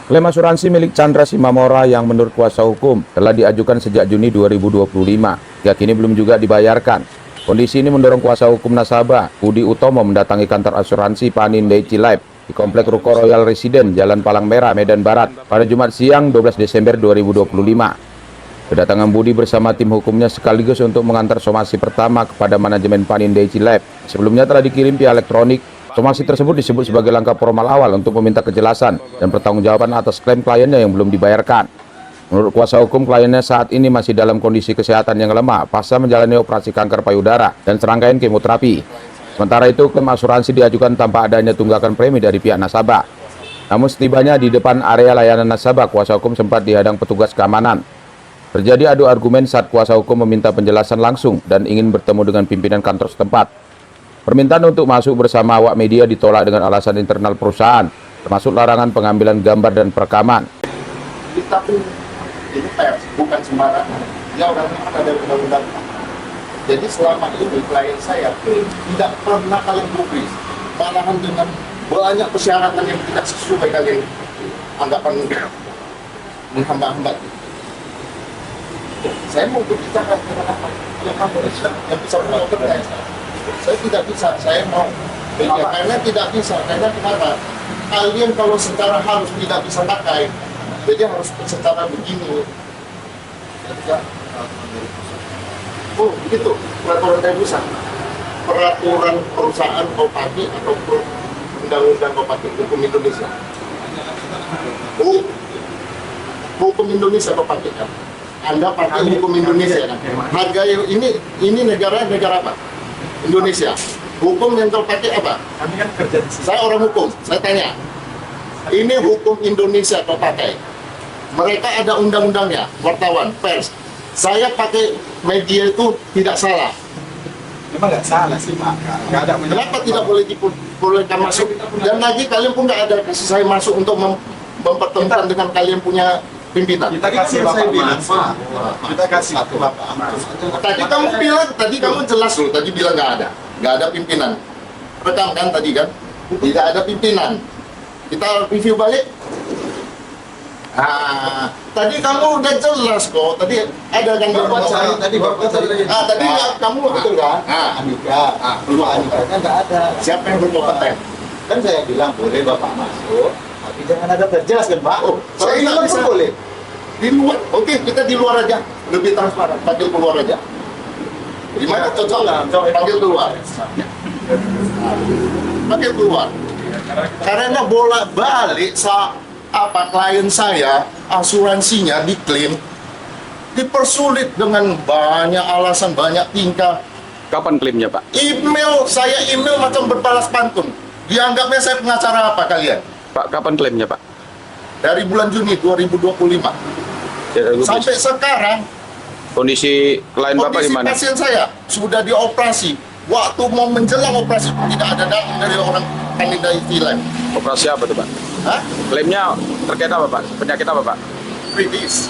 Klaim asuransi milik Chandra Simamora yang menurut kuasa hukum telah diajukan sejak Juni 2025, hingga kini belum juga dibayarkan. Kondisi ini mendorong kuasa hukum nasabah, Budi Utomo, mendatangi kantor asuransi Panindaichi Life di Komplek Ruko Royal Residen, Jalan Palang Merah, Medan Barat, pada Jumat siang 12 Desember 2025. Kedatangan Budi bersama tim hukumnya sekaligus untuk mengantar somasi pertama kepada manajemen Panindaichi Life. Sebelumnya telah dikirim via elektronik. Somasi tersebut disebut sebagai langkah formal awal untuk meminta kejelasan dan pertanggungjawaban atas klaim kliennya yang belum dibayarkan. Menurut kuasa hukum, kliennya saat ini masih dalam kondisi kesehatan yang lemah pasca menjalani operasi kanker payudara dan serangkaian kemoterapi. Sementara itu, klaim asuransi diajukan tanpa adanya tunggakan premi dari pihak nasabah. Namun setibanya di depan area layanan nasabah, kuasa hukum sempat dihadang petugas keamanan. Terjadi adu argumen saat kuasa hukum meminta penjelasan langsung dan ingin bertemu dengan pimpinan kantor setempat. Permintaan untuk masuk bersama awak media ditolak dengan alasan internal perusahaan, termasuk larangan pengambilan gambar dan perekaman. Kita pun ini pers, bukan sembarangan. Dia orangnya ada undang-undang. Jadi selama ini klien saya tidak pernah kalian publis, malahan dengan banyak persyaratan yang tidak sesuai kalian anggapan menghambat-hambat. Saya mau berbicara dengan apa yang kamu yang bisa melakukan. Saya tidak bisa, saya mau karena tidak bisa, karena kenapa? Kalian kalau secara halus tidak bisa pakai, jadi harus secara begini. Oh, begitu. Peraturan dari pusat. Peraturan perusahaan kau pakai atau undang-undang kau pakai, hukum Indonesia. Hukum Indonesia kau pakai kan? Anda pakai hukum Indonesia kan? Harga ini negara apa? Indonesia. Hukum yang kau pakai apa? Kami kan kerja di sini. Saya orang hukum, saya tanya. Ini hukum Indonesia kau pakai. Mereka ada undang-undangnya, wartawan, pers. Saya pakai media itu tidak salah. Memang nggak salah sih Pak. Nggak ada Kenapa tidak boleh diperbolehkan masuk? Dan lagi kalian pun nggak ada kasih saya masuk untuk mempertemukan dengan kalian punya pimpinan. Kita kasih Bapak Mas. Kita kasih ke Bapak Mas. Tadi kamu jelas loh, tadi bilang nggak ada pimpinan. Rekam kan tadi kan, tidak ada pimpinan. Kita review balik. Tadi kamu udah jelas kok. Tadi ada kan Bapak saya tadi tadi kamu betul kan? Andika, rumah Andika kan nggak ada. Siapa yang berkompeten? Kan saya bilang boleh Bapak masuk, tapi jangan ada terjelaskan Pak. Saya Saya nggak bilang bisa. pun boleh. Di luar, oke, kita di luar aja, lebih transparan, panggil keluar aja. Gimana cocok nggak? Panggil keluar. Panggil keluar. Karena bolak-balik klien saya asuransinya diklaim, dipersulit dengan banyak alasan, banyak tingkah. Kapan klaimnya, Pak? Email macam berbalas pantun. Dianggapnya saya pengacara apa kalian? Pak, kapan klaimnya, Pak? Dari bulan Juni 2025 sampai sekarang. Kondisi klien Bapak Kondisi gimana? pasien saya sudah dioperasi. Waktu mau menjelang operasi tidak ada datang dari orang Panindaichi Life. Operasi apa tuh, Pak? Hah? Klaimnya terkait apa, Pak? Penyakit apa, Pak? Kritis.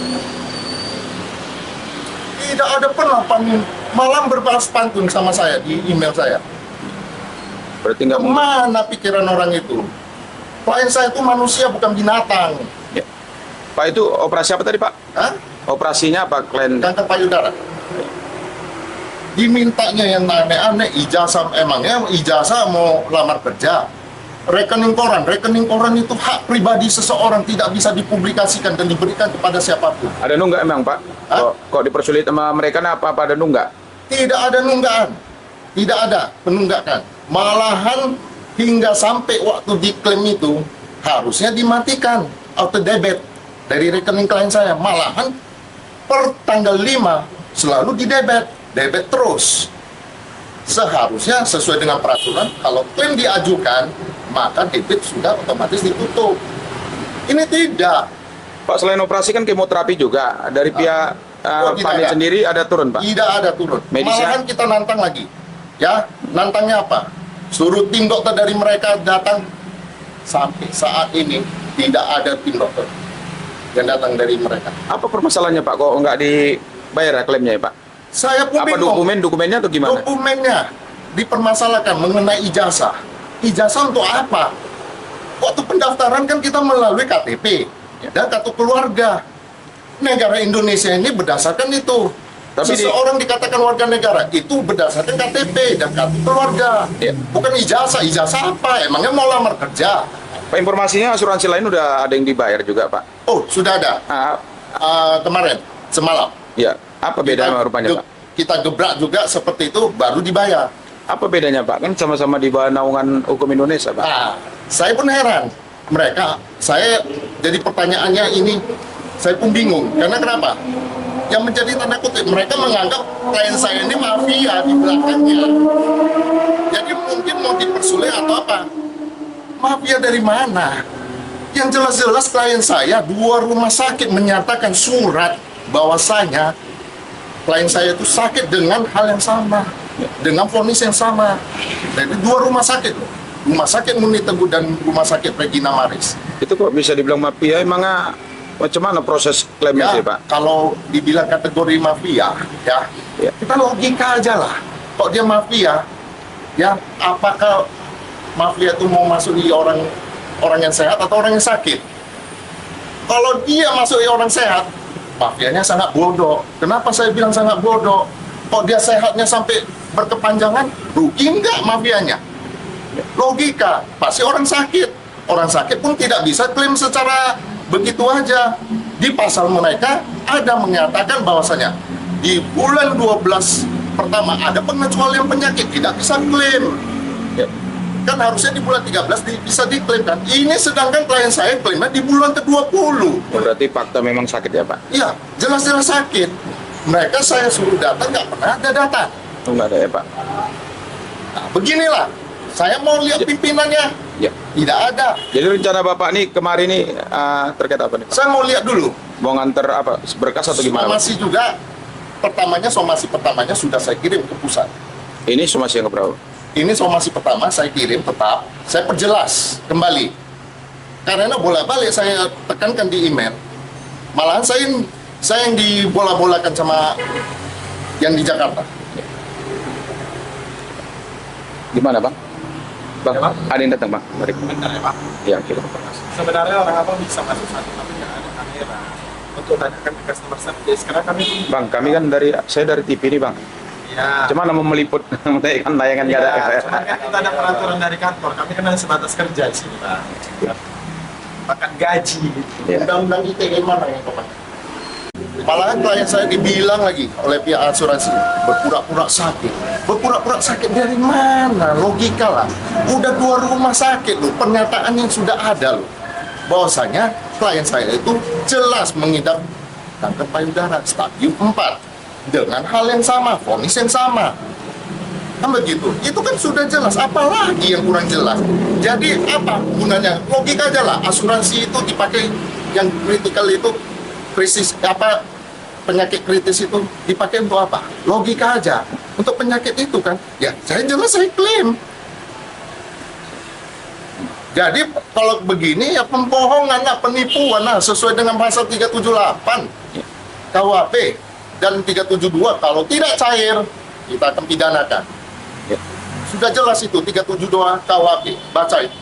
Tidak ada pernah malam berbalas pantun sama saya di email saya. Berarti nggak mungkin. Mana pikiran orang itu? Klien saya itu manusia bukan binatang. Ya. Pak, itu operasi apa tadi, Pak? Hah? Operasinya apa, klien? Kanker payudara. Dimintanya yang aneh-aneh, emangnya ijazah mau lamar kerja. Rekening koran itu hak pribadi seseorang, tidak bisa dipublikasikan dan diberikan kepada siapapun. Ada nunggak emang, Pak? Hah? Kok dipersulit sama mereka, apa ada nunggak? Tidak ada nunggaan, tidak ada penunggakan. Malahan hingga sampai waktu diklaim itu harusnya dimatikan auto debit dari rekening klien saya. Malahan per tanggal 5 selalu debit terus. Seharusnya sesuai dengan peraturan, kalau klaim diajukan maka debit sudah otomatis ditutup. Ini tidak. Pak, selain operasi kan kemoterapi juga dari pihak tidak Panit ada. sendiri ada turun, Pak? Tidak ada turun. Medisnya? Malahan kita nantang lagi. Ya, nantangnya apa? Suruh tim dokter dari mereka datang. Sampai saat ini tidak ada tim dokter yang datang dari mereka. Apa permasalahannya, Pak? Kok nggak dibayar ya klaimnya, ya, Pak? Saya pun Apa bingung. dokumennya atau gimana? Dokumennya dipermasalahkan mengenai ijazah. Ijazah untuk apa? Waktu pendaftaran kan kita melalui KTP. dan kartu keluarga. Negara Indonesia ini berdasarkan itu. Tapi Seseorang dikatakan warga negara itu berdasarkan KTP dan kartu keluarga. Iya. Bukan ijazah. Ijazah apa? Emangnya mau lamar kerja? Pak, informasinya asuransi lain udah ada yang dibayar juga, Pak. Oh, sudah ada. Kemarin, semalam. Ya, apa bedanya rupanya, Pak? Kita gebrak juga seperti itu, baru dibayar. Apa bedanya, Pak? Kan sama-sama di bawah naungan hukum Indonesia, Pak. Nah, saya pun heran. Saya jadi pertanyaannya ini, saya pun bingung. Karena kenapa? Yang menjadi tanda kutip, mereka menganggap klien saya ini mafia di belakangnya. Jadi mungkin mau dipersulit atau apa? Mafia dari mana? Yang jelas-jelas klien saya, 2 rumah sakit menyatakan surat bahwasanya klien saya itu sakit dengan hal yang sama, dengan vonis yang sama. Jadi 2 rumah sakit, Rumah Sakit Muni Teguh dan Rumah Sakit Regina Maris. Itu kok bisa dibilang mafia? Emangnya macam mana proses klaimnya sih, Pak? Kalau dibilang kategori mafia, ya, kita logika aja lah. Kok dia mafia, ya, apakah mafia itu mau masuk di orang yang sehat atau orang yang sakit? Kalau dia masuk di orang sehat, mafianya sangat bodoh. Kenapa saya bilang sangat bodoh? Kok dia sehatnya sampai berkepanjangan, rugi enggak mafianya? Logika, pasti orang sakit. Orang sakit pun tidak bisa klaim secara begitu aja. Di pasal mereka ada menyatakan bahwasanya di bulan 12 pertama ada pengecualian penyakit, tidak bisa klaim. Kan harusnya di bulan 13 bisa diklaim kan. Ini sedangkan klien saya klaimnya di bulan ke-20. Berarti fakta memang sakit ya, Pak? Iya, jelas-jelas sakit. Mereka saya suruh datang, nggak pernah ada data. Oh, nggak ada ya, Pak? Nah, beginilah. Saya mau lihat pimpinannya. Ya. Tidak ada. Jadi rencana Bapak nih kemarin nih terkait apa nih, Pak? Saya mau lihat dulu. Mau nganter apa? Berkas atau gimana, Pak? Somasi juga. Somasi pertamanya sudah saya kirim ke pusat. Ini somasi yang keberapa? Ini somasi pertama saya kirim tetap. Saya perjelas kembali. Karena bolak-balik saya tekankan di email. Malahan saya yang dibola-bolakan sama yang di Jakarta. Gimana, Bang? Bang, Ya, Bang. ada yang datang, Bang. Mari. Bentar ya, Pak. Ya, kita. Sebenarnya orang abang bisa masuk satu, tapi nggak ada kamera untuk tanyakan ke customer service. Karena kami Bang, kami kan saya dari TV nih, Bang. ya, Cuma mau meliput kan tayangan nggak ada. cuman kan kita ada peraturan dari kantor. Kami kan hanya sebatas kerja di sini, Pak. Bahkan gaji. Gitu. Ya. Undang-undang ITE mana yang kepada? Malahan klien saya dibilang lagi oleh pihak asuransi berpura-pura sakit. Berpura-pura sakit dari mana? Logika lah. Udah 2 rumah sakit loh. Pernyataan yang sudah ada loh. Bahwasanya klien saya itu jelas mengidap kanker payudara stadium 4 dengan hal yang sama, vonis yang sama. Kan begitu. Itu kan sudah jelas. Apalagi yang kurang jelas? Jadi apa gunanya? Logika aja lah. Asuransi itu dipakai yang kritikal itu krisis apa penyakit kritis itu dipakai untuk apa? Logika aja. Untuk penyakit itu kan, ya saya jelas saya klaim. Jadi kalau begini ya pembohongan lah, penipuan lah sesuai dengan pasal 378 KUHP dan 372 kalau tidak cair kita akan pidanakan. Ya. Sudah jelas itu 372 KUHP, baca itu.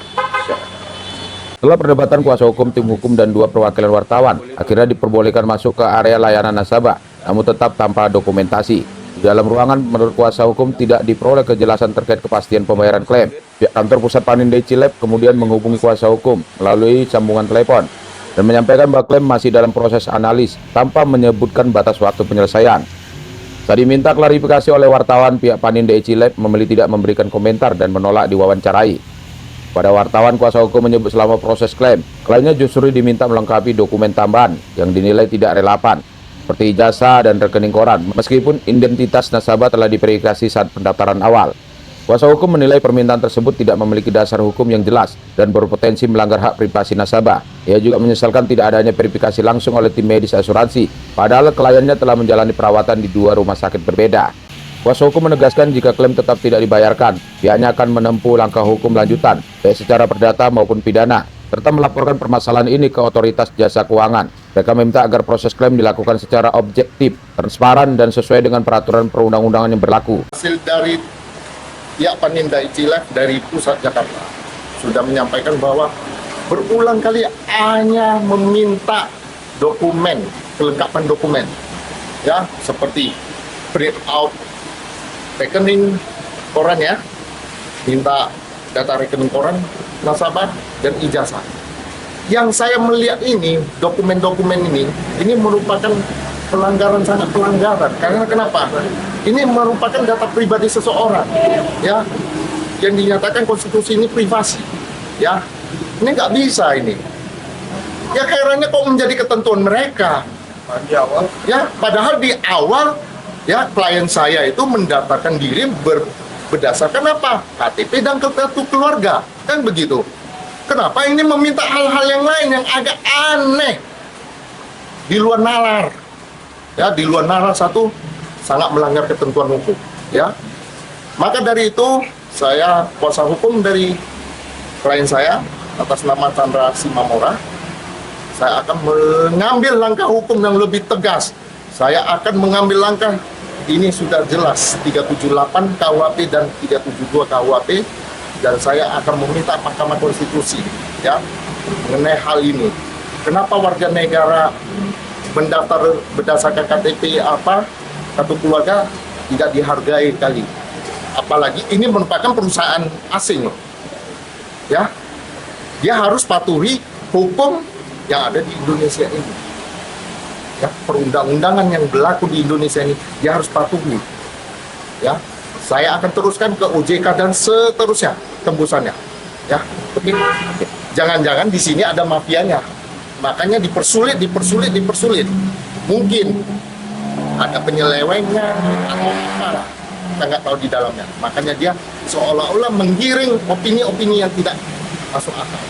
Setelah perdebatan kuasa hukum, tim hukum, dan 2 perwakilan wartawan, akhirnya diperbolehkan masuk ke area layanan nasabah, namun tetap tanpa dokumentasi. Di dalam ruangan, menurut kuasa hukum, tidak diperoleh kejelasan terkait kepastian pembayaran klaim. Pihak kantor pusat Panindai Cilep kemudian menghubungi kuasa hukum melalui sambungan telepon dan menyampaikan bahwa klaim masih dalam proses analis tanpa menyebutkan batas waktu penyelesaian. Saat diminta klarifikasi oleh wartawan, pihak Panindai Cilep memilih tidak memberikan komentar dan menolak diwawancarai. Pada wartawan, kuasa hukum menyebut selama proses klaim, kliennya justru diminta melengkapi dokumen tambahan yang dinilai tidak relevan, seperti ijazah dan rekening koran, meskipun identitas nasabah telah diverifikasi saat pendaftaran awal. Kuasa hukum menilai permintaan tersebut tidak memiliki dasar hukum yang jelas dan berpotensi melanggar hak privasi nasabah. Ia juga menyesalkan tidak adanya verifikasi langsung oleh tim medis asuransi, padahal kliennya telah menjalani perawatan di 2 rumah sakit berbeda. Kuasa hukum menegaskan jika klaim tetap tidak dibayarkan, pihaknya akan menempuh langkah hukum lanjutan, baik secara perdata maupun pidana, serta melaporkan permasalahan ini ke otoritas jasa keuangan. Mereka meminta agar proses klaim dilakukan secara objektif, transparan, dan sesuai dengan peraturan perundang-undangan yang berlaku. Hasil dari pihak Panindai Cilep dari pusat Jakarta sudah menyampaikan bahwa berulang kali hanya meminta dokumen, kelengkapan dokumen, ya, seperti print out rekening koran, ya, minta data rekening koran nasabah dan ijazah. Yang saya melihat ini, dokumen-dokumen ini merupakan pelanggaran, sangat pelanggaran. Karena kenapa? Ini merupakan data pribadi seseorang, ya, yang dinyatakan konstitusi ini privasi, ya. Ini nggak bisa ini. Ya kayaknya kok menjadi ketentuan mereka. Di awal Ya, padahal di awal, ya, klien saya itu mendaftarkan diri berdasarkan apa? KTP dan kartu keluarga, kan begitu. Kenapa ini meminta hal-hal yang lain yang agak aneh, di luar nalar, ya, di luar nalar, satu sangat melanggar ketentuan hukum, ya. Maka dari itu saya kuasa hukum dari klien saya atas nama Chandra Simamora, saya akan mengambil langkah hukum yang lebih tegas. Saya akan mengambil langkah, ini sudah jelas 378 KUHP dan 372 KUHP, dan saya akan meminta Mahkamah Konstitusi, ya, mengenai hal ini. Kenapa warga negara mendaftar berdasarkan KTP kartu keluarga tidak dihargai kali? Apalagi ini merupakan perusahaan asing, loh. Ya, dia harus patuhi hukum yang ada di Indonesia ini. Ya, perundang-undangan yang berlaku di Indonesia ini dia harus patuhi. Ya, saya akan teruskan ke OJK dan seterusnya tembusannya. Ya, oke. Jangan-jangan di sini ada mafianya. Makanya dipersulit. Mungkin ada penyelewengnya atau apa, kita nggak tahu di dalamnya. Makanya dia seolah-olah menggiring opini-opini yang tidak masuk akal.